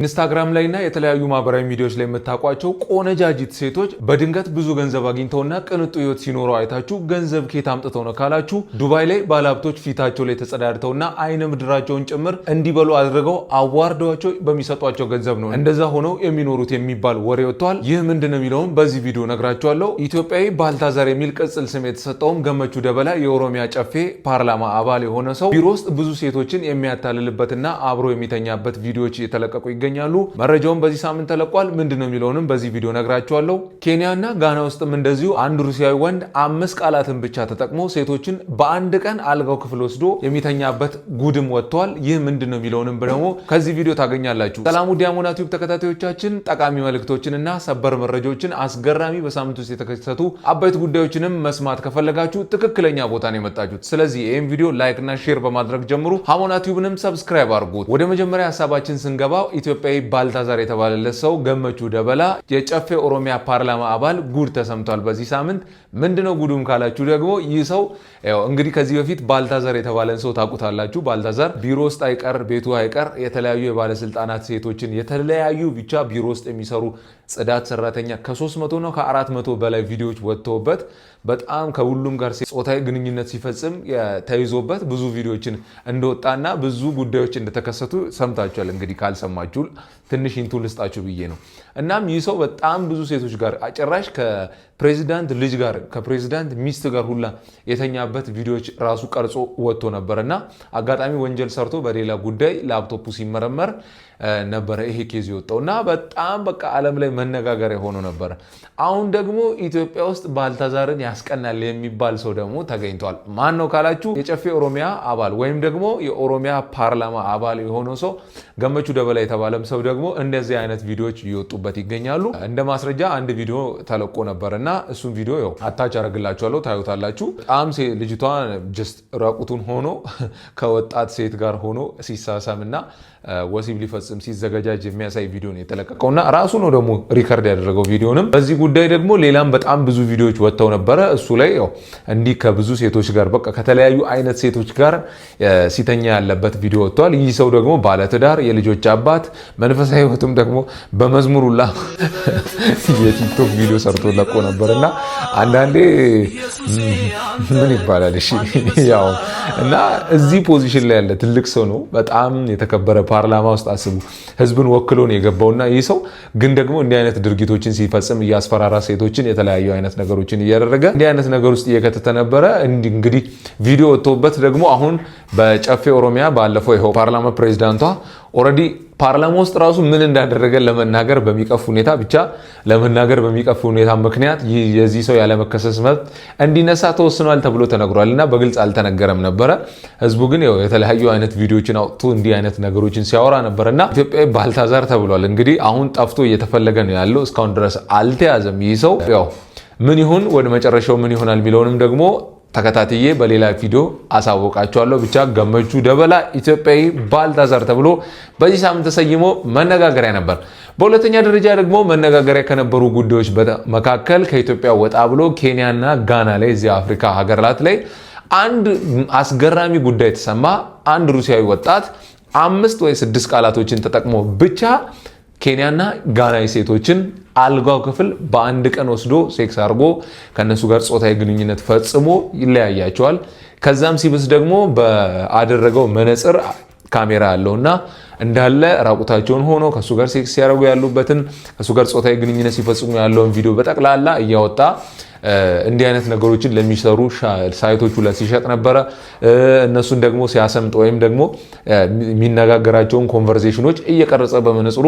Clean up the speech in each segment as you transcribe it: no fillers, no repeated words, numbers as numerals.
ኢንስታግራም ላይና የተለያዩ ማህበራዊ ሚዲያዎች ላይ የምታውቋቸው ቆነጃጅት ሴቶች በድንገት ብዙ ገንዘብ አግኝተውና ቅንጡ ህይወት ሲኖሩ አይታችሁ ገንዘብ ከየት አምጥተው ነው ካላችሁ ዱባይ ላይ ባለሀብቶች ፊታቸው ላይ ተጸዳድተውና አይነ ምድራቸውን ጭምር እንዲበሉ አድርገው አዋርደዋቸው በሚሰጧቸው ገንዘብ ነው እንደዛ ሆነው የሚኖሩት የሚባል ወሬ ወጥቷል። ይህ ምንድነው የሚለውን በዚህ ቪዲዮ ነግራችኋለሁ። ኢትዮጵያዊ ባልታዛር የሚል ቅጽል ስም የተሰጠውም ገመቹ ደበላ የኦሮሚያ ጨፌ ፓርላማ አባል የሆነ ሰው ቢሮ ውስጥ ብዙ ሴቶችን የሚያታልልበትና አብሮ የሚተኛበት ቪዲዮዎች እየተለቀቁ ይገኛሉ። መረጃውን በዚህ ሳምንት ተለቋል። ምንድነው የሚለውንም በዚህ ቪዲዮ ነግራችኋለሁ። ኬንያና ጋና ውስጥም እንደዚሁ አንድ ሩሲያዊ ወንድ 5 ቃላትን ብቻ ተጠቅሞ ሴቶችን በአንድ ቀን አልጋው ክፍል ወስዶ የሚተኛበት ጉድም ወጥቷል። ይህ ምንድነው የሚለውንም ደግሞ ከዚህ ቪዲዮ ታገኛላችሁ። ሰላም ውድ የአሞና ቲዩብ ተከታታዮቻችን፣ ጠቃሚ መልእክቶችንና ሰበር መረጃዎችን አስገራሚ በሳምንት ውስጥ የተከሰቱ አበይት ጉዳዮችንም መስማት ከፈለጋችሁ ትክክለኛ ቦታ ነው የመጣችሁት። ስለዚህ ይህን ቪዲዮ ላይክ እና ሼር በማድረግ ጀምሩ። አሞና ቲዩብንም ሰብስክራይብ አድርጉት። ወደ መጀመሪያ ሀሳባችን ስንገባ ኢትዮጵያዊ ባልታዛር የተባለለት ሰው ገመቹ ደበላ የጨፌ ኦሮሚያ ፓርላማ አባል ጉድ ተሰምቷል በዚህ ሳምንት። ምንድነው ጉዱም ካላችሁ ደግሞ ይህ ሰው እንግዲህ ከዚህ በፊት ባልታዛር የተባለን ሰው ታውቁታላችሁ። ባልታዛር ቢሮ ውስጥ አይቀር ቤቱ አይቀር የተለያዩ የባለስልጣናት ሴቶችን የተለያዩ ብቻ ቢሮ ውስጥ የሚሰሩ ጽዳት ሰራተኛ ከ300 ነው ከ400 በላይ ቪዲዮዎች ወጥተውበት በጣም ከሁሉም ጋር ጾታዊ ግንኙነት ሲፈጽም ተይዞበት ብዙ ቪዲዮዎችን እንደወጣና ብዙ ጉዳዮች እንደተከሰቱ ሰምታችኋል። እንግዲህ ካልሰማችሁ ትንሽ ኢንቱ ልስጣችሁ ብዬ ነው። እናም ይህ ሰው በጣም ብዙ ሴቶች ጋር ጭራሽ ከፕሬዚዳንት ልጅ ጋር ከፕሬዚዳንት ሚስት ጋር ሁላ የተኛበት ቪዲዮዎች ራሱ ቀርጾ ወጥቶ ነበርና አጋጣሚ ወንጀል ሰርቶ በሌላ ጉዳይ ላፕቶፑ ሲመረመር ነበረ ይሄ ኬዝ የወጣውና በጣም በቃ ዓለም ላይ መነጋገሪያ ሆኖ ነበረ። አሁን ደግሞ ኢትዮጵያ ውስጥ ባልታዛርን ያስቀናል የሚባል ሰው ደግሞ ተገኝቷል። ማን ነው ካላችሁ የጨፌ ኦሮሚያ አባል ወይም ደግሞ የኦሮሚያ ፓርላማ አባል የሆነው ሰው ገመቹ ደበላ የተባለም ሰው ደግሞ እንደዚህ አይነት ቪዲዮዎች እየወጡበት ይገኛሉ። እንደ ማስረጃ አንድ ቪዲዮ ተለቆ ነበርና እሱን ቪዲዮ አታች አደርግላችኋለሁ ታዩታላችሁ። በጣም ልጅቷ ጀስት ራቁቱን ሆኖ ከወጣት ሴት ጋር ሆኖ ሲሳሳምና ወሲብ ሊፈጽም ሲዘጋጃጅ የሚያሳይ ቪዲዮ ነው የተለቀቀውና ራሱ ነው ደግሞ ሪከርድ ያደረገው ቪዲዮንም። በዚህ ጉዳይ ደግሞ ሌላም በጣም ብዙ ቪዲዮዎች ወጥተው ነበረ። እሱ ላይ እንዲህ ከብዙ ሴቶች ጋር በቃ ከተለያዩ አይነት ሴቶች ጋር ሲተኛ ያለበት ቪዲዮ ወጥቷል። ይህ ሰው ደግሞ ባለትዳር የልጆች አባት፣ መንፈሳዊ ህይወቱም ደግሞ በመዝሙሩላ የቲክቶክ ቪዲዮ ሰርቶ ለቆ ነበርና አንዳንዴ ምን ይባላል እሺ ያው እና እዚህ ፖዚሽን ላይ ያለ ትልቅ ሰው ነው። በጣም የተከበረ ፓርላማ ውስጥ አስቡ ህዝብን ወክሎ ነው የገባውና ይህ ሰው ግን ደግሞ እንዲህ አይነት ድርጊቶችን ሲፈጽም እያስፈራራ ሴቶችን የተለያዩ አይነት ነገሮችን እያደረገ እንዲህ አይነት ነገር ውስጥ እየከተተ ነበረ። እንግዲህ ቪዲዮ ወጥቶበት ደግሞ አሁን በጨፌ ኦሮሚያ ባለፈው ይኸው ፓርላማ ፕሬዚዳንቷ ኦልሬዲ ፓርላማ ውስጥ ራሱ ምን እንዳደረገ ለመናገር በሚቀፍ ሁኔታ ብቻ ለመናገር በሚቀፍ ሁኔታ ምክንያት የዚህ ሰው ያለመከሰስ መብት እንዲነሳ ተወስኗል ተብሎ ተነግሯልና በግልጽ አልተነገረም ነበረ። ህዝቡ ግን የተለያዩ አይነት ቪዲዮዎችን አውጥቶ እንዲህ አይነት ነገሮችን ሲያወራ ነበርና ኢትዮጵያዊ ባልታዛር ተብሏል። እንግዲህ አሁን ጠፍቶ እየተፈለገ ነው ያለው። እስካሁን ድረስ አልተያዘም። ይህ ሰው ምን ይሁን ወደ መጨረሻው ምን ይሆናል የሚለውንም ደግሞ ተከታትዬ በሌላ ቪዲዮ አሳውቃችኋለሁ። ብቻ ገመቹ ደበላ ኢትዮጵያዊ ባልታዛር ተብሎ በዚህ ሳምንት ተሰይሞ መነጋገሪያ ነበር። በሁለተኛ ደረጃ ደግሞ መነጋገሪያ ከነበሩ ጉዳዮች መካከል ከኢትዮጵያ ወጣ ብሎ ኬንያና ጋና ላይ እዚህ አፍሪካ ሀገራት ላይ አንድ አስገራሚ ጉዳይ ተሰማ። አንድ ሩሲያዊ ወጣት 5 ወይ 6 ቃላቶችን ተጠቅሞ ብቻ ኬንያና ጋናዊ ሴቶችን አልጋው ክፍል በአንድ ቀን ወስዶ ሴክስ አድርጎ ከነሱ ጋር ጾታዊ ግንኙነት ፈጽሞ ይለያያቸዋል። ከዛም ሲብስ ደግሞ በአደረገው መነጽር ካሜራ ያለውና እንዳለ ራቁታቸውን ሆኖ ከሱ ጋር ሴክስ ሲያደርጉ ያሉበትን ከሱ ጋር ጾታዊ ግንኙነት ሲፈጽሙ ያለውን ቪዲዮ በጠቅላላ እያወጣ እንዲህ አይነት ነገሮችን ለሚሰሩ ሳይቶቹ ላይ ሲሸጥ ነበረ። እነሱን ደግሞ ሲያሰምጥ ወይም ደግሞ የሚነጋገራቸውን ኮንቨርሴሽኖች እየቀረጸ በመነጽሩ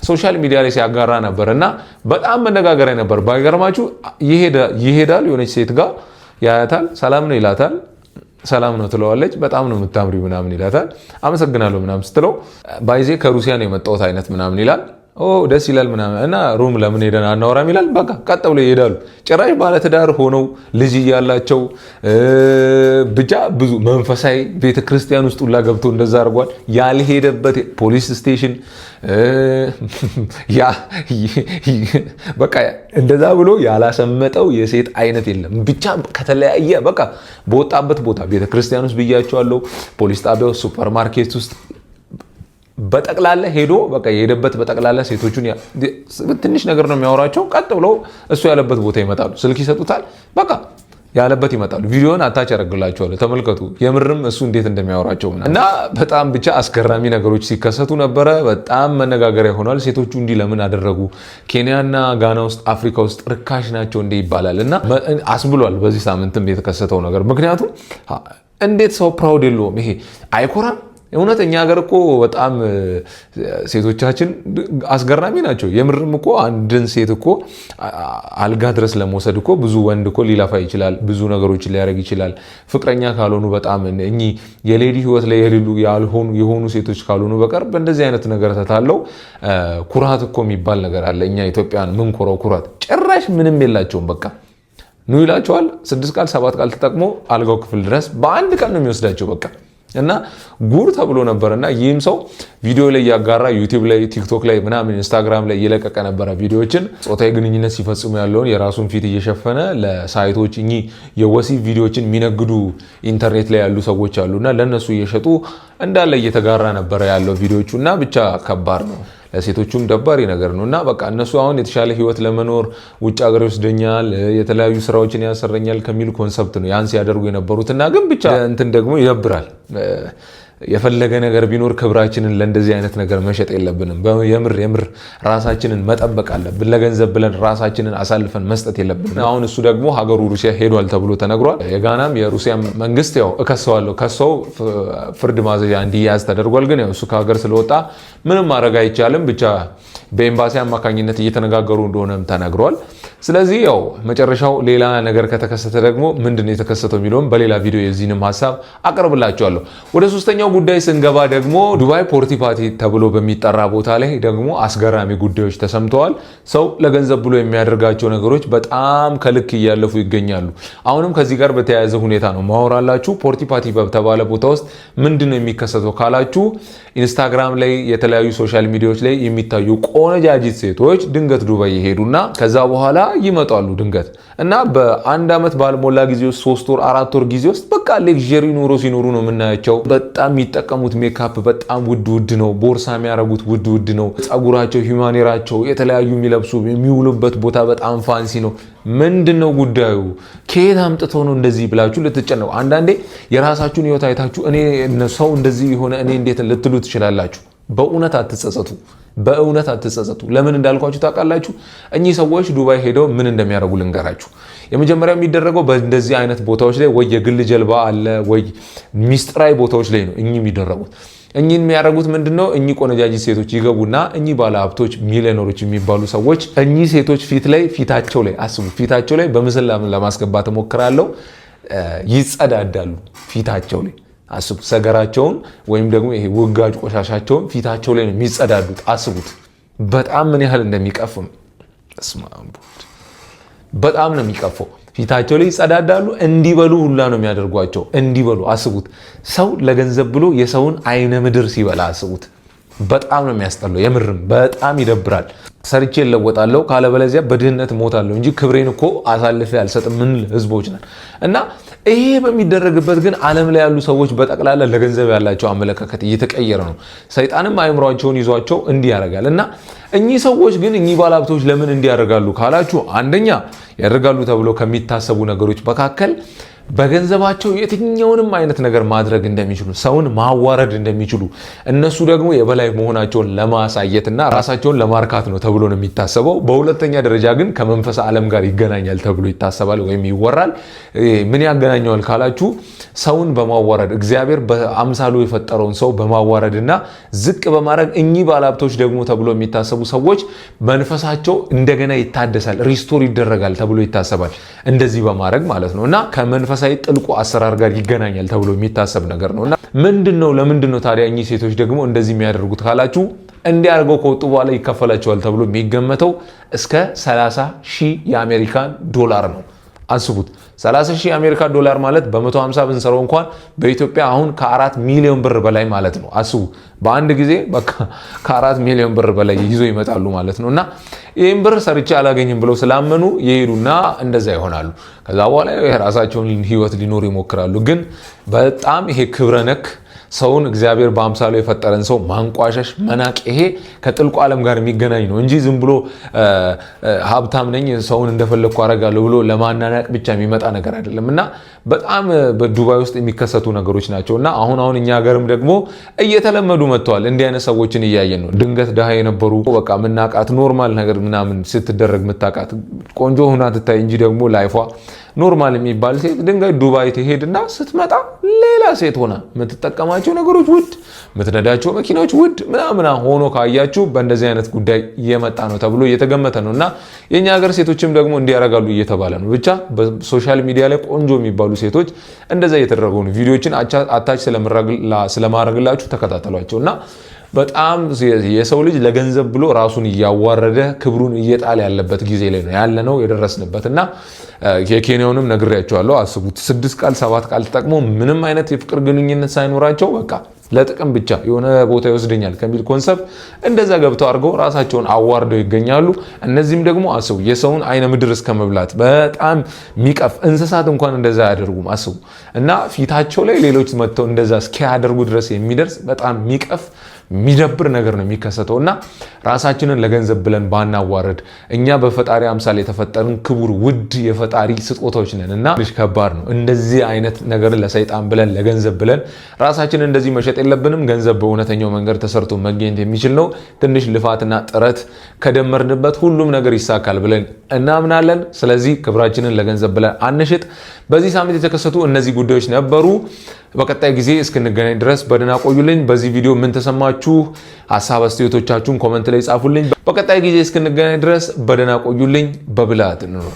ሶሻል ሚዲያ ላይ ሲያጋራ ነበር እና በጣም መነጋገሪያ ነበር። ባይገርማችሁ ይሄዳል የሆነች ሴት ጋር ያያታል፣ ሰላም ነው ይላታል። ሰላም ነው ትለዋለች። በጣም ነው የምታምሪ ምናምን ይላታል። አመሰግናለሁ ምናምን ስትለው ባይዜ ከሩሲያ ነው የመጣሁት አይነት ምናምን ይላል። ደስ ይላል ምናምን እና ሩም ለምን ሄደን አናወራም ይላል። በቃ ቀጥ ብለው ይሄዳሉ። ጭራሽ ባለትዳር ሆነው ልጅ እያላቸው ብቻ ብዙ መንፈሳዊ ቤተክርስቲያን ውስጥ ሁላ ገብቶ እንደዛ አድርጓል። ያልሄደበት ፖሊስ ስቴሽን በቃ እንደዛ ብሎ ያላሰመጠው የሴት አይነት የለም። ብቻ ከተለያየ በቃ በወጣበት ቦታ ቤተክርስቲያን ውስጥ ብያቸዋለሁ፣ ፖሊስ ጣቢያ ውስጥ፣ ሱፐርማርኬት ውስጥ በጠቅላላ ሄዶ በቃ የሄደበት በጠቅላላ ሴቶቹን ትንሽ ነገር ነው የሚያወራቸው። ቀጥ ብለው እሱ ያለበት ቦታ ይመጣሉ፣ ስልክ ይሰጡታል፣ በቃ ያለበት ይመጣሉ። ቪዲዮን አታች ያደርግላቸዋል፣ ተመልከቱ። የምርም እሱ እንዴት እንደሚያወራቸው እና በጣም ብቻ አስገራሚ ነገሮች ሲከሰቱ ነበረ። በጣም መነጋገሪያ ሆኗል። ሴቶቹ እንዲህ ለምን አደረጉ? ኬንያና ጋና ውስጥ አፍሪካ ውስጥ ርካሽ ናቸው እንደ ይባላል እና አስብሏል በዚህ ሳምንትም የተከሰተው ነገር። ምክንያቱም እንዴት ሰው ፕራውድ የለውም? ይሄ አይኮራም? እውነት እኛ ሀገር እኮ በጣም ሴቶቻችን አስገራሚ ናቸው። የምርም እኮ አንድን ሴት እኮ አልጋ ድረስ ለመውሰድ እኮ ብዙ ወንድ እኮ ሊለፋ ይችላል፣ ብዙ ነገሮችን ሊያደርግ ይችላል። ፍቅረኛ ካልሆኑ በጣም እኚህ የሌዲ ህይወት ላይ የሌሉ የሆኑ ሴቶች ካልሆኑ በቀር በእንደዚህ አይነት ነገር ተታለው ኩራት እኮ የሚባል ነገር አለ። እኛ ኢትዮጵያን ምንኮረው ኩራት ጭራሽ ምንም የላቸውም። በቃ ኑ ይላቸዋል። 6 ቃል 7 ቃል ተጠቅሞ አልጋው ክፍል ድረስ በአንድ ቀን ነው የሚወስዳቸው በቃ እና ጉር ተብሎ ነበርና ይህም ሰው ቪዲዮ ላይ ያጋራ ዩቲዩብ ላይ ቲክቶክ ላይ ምናምን ኢንስታግራም ላይ እየለቀቀ ነበረ ቪዲዮዎችን። ጾታዊ ግንኙነት ሲፈጽሙ ያለውን የራሱን ፊት እየሸፈነ ለሳይቶች እኚህ የወሲብ ቪዲዮዎችን የሚነግዱ ኢንተርኔት ላይ ያሉ ሰዎች አሉና ለነሱ እየሸጡ እንዳለ እየተጋራ ነበረ ያለው ቪዲዮዎቹ እና ብቻ ከባድ ነው። ለሴቶቹም ደባሪ ነገር ነው እና በቃ እነሱ አሁን የተሻለ ህይወት ለመኖር ውጭ ሀገር ይወስደኛል፣ የተለያዩ ስራዎችን ያሰረኛል ከሚል ኮንሰፕት ነው ያን ሲያደርጉ የነበሩትና ግን ብቻ እንትን ደግሞ ይደብራል። የፈለገ ነገር ቢኖር ክብራችንን ለእንደዚህ አይነት ነገር መሸጥ የለብንም። የምር ራሳችንን መጠበቅ አለብን። ለገንዘብ ብለን ራሳችንን አሳልፈን መስጠት የለብንም። አሁን እሱ ደግሞ ሀገሩ ሩሲያ ሄዷል ተብሎ ተነግሯል። የጋናም የሩሲያ መንግስት ያው እከሰዋለሁ ከሰው ፍርድ ማዘዣ እንዲያዝ ተደርጓል። ግን ያው እሱ ከሀገር ስለወጣ ምንም ማድረግ አይቻልም። ብቻ በኤምባሲ አማካኝነት እየተነጋገሩ እንደሆነም ተነግሯል። ስለዚህ ያው መጨረሻው ሌላ ነገር ከተከሰተ ደግሞ ምንድነው የተከሰተው የሚለውን በሌላ ቪዲዮ የዚህንም ሐሳብ አቀርብላችኋለሁ። ወደ ሶስተኛው ጉዳይ ስንገባ ደግሞ ዱባይ ፖርቲ ፓቲ ተብሎ በሚጠራ ቦታ ላይ ደግሞ አስገራሚ ጉዳዮች ተሰምተዋል። ሰው ለገንዘብ ብሎ የሚያደርጋቸው ነገሮች በጣም ከልክ እያለፉ ይገኛሉ። አሁንም ከዚህ ጋር በተያያዘ ሁኔታ ነው ማወራላችሁ። ፖርቲ ፓቲ በተባለ ቦታ ውስጥ ምንድነው የሚከሰተው ካላችሁ ኢንስታግራም ላይ የተለያዩ ሶሻል ሚዲያዎች ላይ የሚታዩ ቆነጃጅት ሴቶች ድንገት ዱባይ ይሄዱና ከዛ በኋላ ይመጣሉ ድንገት እና በአንድ አመት ባልሞላ ጊዜ ውስጥ 3 ወር 4 ወር ጊዜ ውስጥ በቃ ሌክዠሪ ኑሮ ሲኖሩ ነው የምናያቸው። በጣም የሚጠቀሙት ሜካፕ በጣም ውድ ነው። ቦርሳ የሚያረጉት ውድ ነው። ጸጉራቸው፣ ሂውማኔራቸው የተለያዩ የሚለብሱ የሚውሉበት ቦታ በጣም ፋንሲ ነው። ምንድነው ጉዳዩ? ከየት አምጥተው ነው እንደዚህ ብላችሁ ልትጨነቁ? አንዳንዴ የራሳችሁን ህይወት አይታችሁ እኔ ሰው እንደዚህ የሆነ እኔ እንዴት ልትሉ ትችላላችሁ። በእውነት አትጸጸቱ። በእውነት አትጸጸቱ። ለምን እንዳልኳችሁ ታውቃላችሁ? እኚህ ሰዎች ዱባይ ሄደው ምን እንደሚያደርጉ ልንገራችሁ። የመጀመሪያው የሚደረገው በእንደዚህ አይነት ቦታዎች ላይ ወይ የግል ጀልባ አለ ወይ ሚስጥራዊ ቦታዎች ላይ ነው እኚህ የሚደረጉት። እኚህ የሚያደርጉት ምንድነው? እኚህ ቆነጃጅት ሴቶች ይገቡና እኚህ ባለሀብቶች ሚሊዮነሮች የሚባሉ ሰዎች እኚህ ሴቶች ፊታቸው ላይ አስቡ፣ ፊታቸው ላይ በምስል ለማስገባት እሞክራለሁ፣ ይጸዳዳሉ ፊታቸው ላይ አስቡ። ሰገራቸውን ወይም ደግሞ ይሄ ውጋጅ ቆሻሻቸውን ፊታቸው ላይ ነው የሚጸዳዱት። አስቡት በጣም ምን ያህል እንደሚቀፍም። በጣም ነው የሚቀፈው። ፊታቸው ላይ ይጸዳዳሉ። እንዲበሉ ሁላ ነው የሚያደርጓቸው። እንዲበሉ አስቡት። ሰው ለገንዘብ ብሎ የሰውን አይነ ምድር ሲበላ አስቡት። በጣም ነው የሚያስጠላው። የምርም በጣም ይደብራል። ሰርቼ እለወጣለሁ ካለበለዚያ በድህነት ሞታለሁ እንጂ ክብሬን እኮ አሳልፌ አልሰጥም ምን ህዝቦች ነን። እና ይሄ በሚደረግበት ግን ዓለም ላይ ያሉ ሰዎች በጠቅላላ ለገንዘብ ያላቸው አመለካከት እየተቀየረ ነው። ሰይጣንም አእምሯቸውን ይዟቸው እንዲህ ያደርጋል። እና እኚህ ሰዎች ግን እኚህ ባለሀብቶች ለምን እንዲያደርጋሉ ካላችሁ አንደኛ ያደርጋሉ ተብሎ ከሚታሰቡ ነገሮች መካከል በገንዘባቸው የትኛውንም አይነት ነገር ማድረግ እንደሚችሉ፣ ሰውን ማዋረድ እንደሚችሉ፣ እነሱ ደግሞ የበላይ መሆናቸውን ለማሳየትና ራሳቸውን ለማርካት ነው ተብሎ ነው የሚታሰበው። በሁለተኛ ደረጃ ግን ከመንፈስ ዓለም ጋር ይገናኛል ተብሎ ይታሰባል ወይም ይወራል። ምን ያገናኘዋል ካላችሁ ሰውን በማዋረድ እግዚአብሔር በአምሳሉ የፈጠረውን ሰው በማዋረድና ዝቅ በማድረግ እኚህ ባለሀብቶች ደግሞ ተብሎ የሚታሰቡ ሰዎች መንፈሳቸው እንደገና ይታደሳል፣ ሪስቶር ይደረጋል ተብሎ ይታሰባል። እንደዚህ በማድረግ ማለት ነው እና ከመንፈሳዊ ጥልቁ አሰራር ጋር ይገናኛል ተብሎ የሚታሰብ ነገር ነውና ለምንድነው ታዲያ እኚህ ሴቶች ደግሞ እንደዚህ የሚያደርጉት ካላችሁ እንዲያርገው ከወጡ በኋላ ይከፈላቸዋል ተብሎ የሚገመተው እስከ 30,000 የአሜሪካን ዶላር ነው። አስቡት 30,000 የአሜሪካ ዶላር ማለት በ150 ብንሰራው እንኳን በኢትዮጵያ አሁን ከ4 ሚሊዮን ብር በላይ ማለት ነው። አስቡ በአንድ ጊዜ በቃ ከ4 ሚሊዮን ብር በላይ ይዞ ይመጣሉ ማለት ነው። እና ይህን ብር ሰርቼ አላገኝም ብለው ስላመኑ ይሄዱና እንደዛ ይሆናሉ። ከዛ በኋላ የራሳቸውን ህይወት ሊኖሩ ይሞክራሉ። ግን በጣም ይሄ ክብረ ነክ ሰውን እግዚአብሔር በአምሳሉ የፈጠረን ሰው ማንቋሸሽ፣ መናቅ ይሄ ከጥልቁ ዓለም ጋር የሚገናኝ ነው እንጂ ዝም ብሎ ሀብታም ነኝ ሰውን እንደፈለግኩ አደርጋለሁ ብሎ ለማናናቅ ብቻ የሚመጣ ነገር አይደለም እና በጣም በዱባይ ውስጥ የሚከሰቱ ነገሮች ናቸው እና አሁን እኛ ሀገርም ደግሞ እየተለመዱ መጥተዋል። እንዲህ አይነት ሰዎችን እያየን ነው። ድንገት ድሃ የነበሩ በቃ ምናቃት ኖርማል ነገር ምናምን ስትደረግ ምታቃት ቆንጆ ሁና ትታይ እንጂ ደግሞ ላይፏ ኖርማል የሚባል ሴት ድንገት ዱባይ ትሄድና ስትመጣ ሌላ ሴት ሆና የምትጠቀማቸው ነገሮች ውድ፣ የምትነዳቸው መኪናዎች ውድ ምናምን ሆኖ ካያችሁ በእንደዚህ አይነት ጉዳይ እየመጣ ነው ተብሎ እየተገመተ ነው እና የኛ ሀገር ሴቶችም ደግሞ እንዲያረጋሉ እየተባለ ነው። ብቻ በሶሻል ሚዲያ ላይ ቆንጆ የሚባሉ ሴቶች እንደዛ እየተደረጉ ነው። ቪዲዮችን አታች ስለማድረግላችሁ ተከታተሏቸው እና በጣም የሰው ልጅ ለገንዘብ ብሎ ራሱን እያዋረደ ክብሩን እየጣለ ያለበት ጊዜ ላይ ነው ያለነው የደረስንበት እና የኬንያውንም ነግሬያቸዋለሁ። አስቡት 6 ቃል 7 ቃል ተጠቅሞ ምንም አይነት የፍቅር ግንኙነት ሳይኖራቸው በቃ ለጥቅም ብቻ የሆነ ቦታ ይወስደኛል ከሚል ኮንሰፕት እንደዛ ገብተው አድርገው ራሳቸውን አዋርደው ይገኛሉ። እነዚህም ደግሞ አስቡ የሰውን አይነ ምድር እስከ መብላት በጣም የሚቀፍ እንስሳት እንኳን እንደዛ አያደርጉም። አስቡ እና ፊታቸው ላይ ሌሎች መጥተው እንደዛ እስኪያደርጉ ድረስ የሚደርስ በጣም የሚቀፍ የሚደብር ነገር ነው የሚከሰተው እና ራሳችንን ለገንዘብ ብለን ባናዋረድ እኛ በፈጣሪ አምሳል የተፈጠርን ክቡር ውድ የፈጣሪ ስጦታዎች ነን እና ልጅ ከባድ ነው። እንደዚህ አይነት ነገር ለሰይጣን ብለን ለገንዘብ ብለን ራሳችንን እንደዚህ መሸጥ የለብንም። ገንዘብ በእውነተኛው መንገድ ተሰርቶ መገኘት የሚችል ነው። ትንሽ ልፋትና ጥረት ከደመርንበት ሁሉም ነገር ይሳካል ብለን እናምናለን። ስለዚህ ክብራችንን ለገንዘብ ብለን አንሽጥ። በዚህ ሳምንት የተከሰቱ እነዚህ ጉዳዮች ነበሩ። በቀጣይ ጊዜ እስክንገናኝ ድረስ በደህና ቆዩልኝ። በዚህ ቪዲዮ ምን ተሰማችሁ? ሐሳብ አስተያየቶቻችሁን ኮሜንት ላይ ጻፉልኝ። በቀጣይ ጊዜ እስክንገናኝ ድረስ በደህና ቆዩልኝ። በብልሃት እንኑር።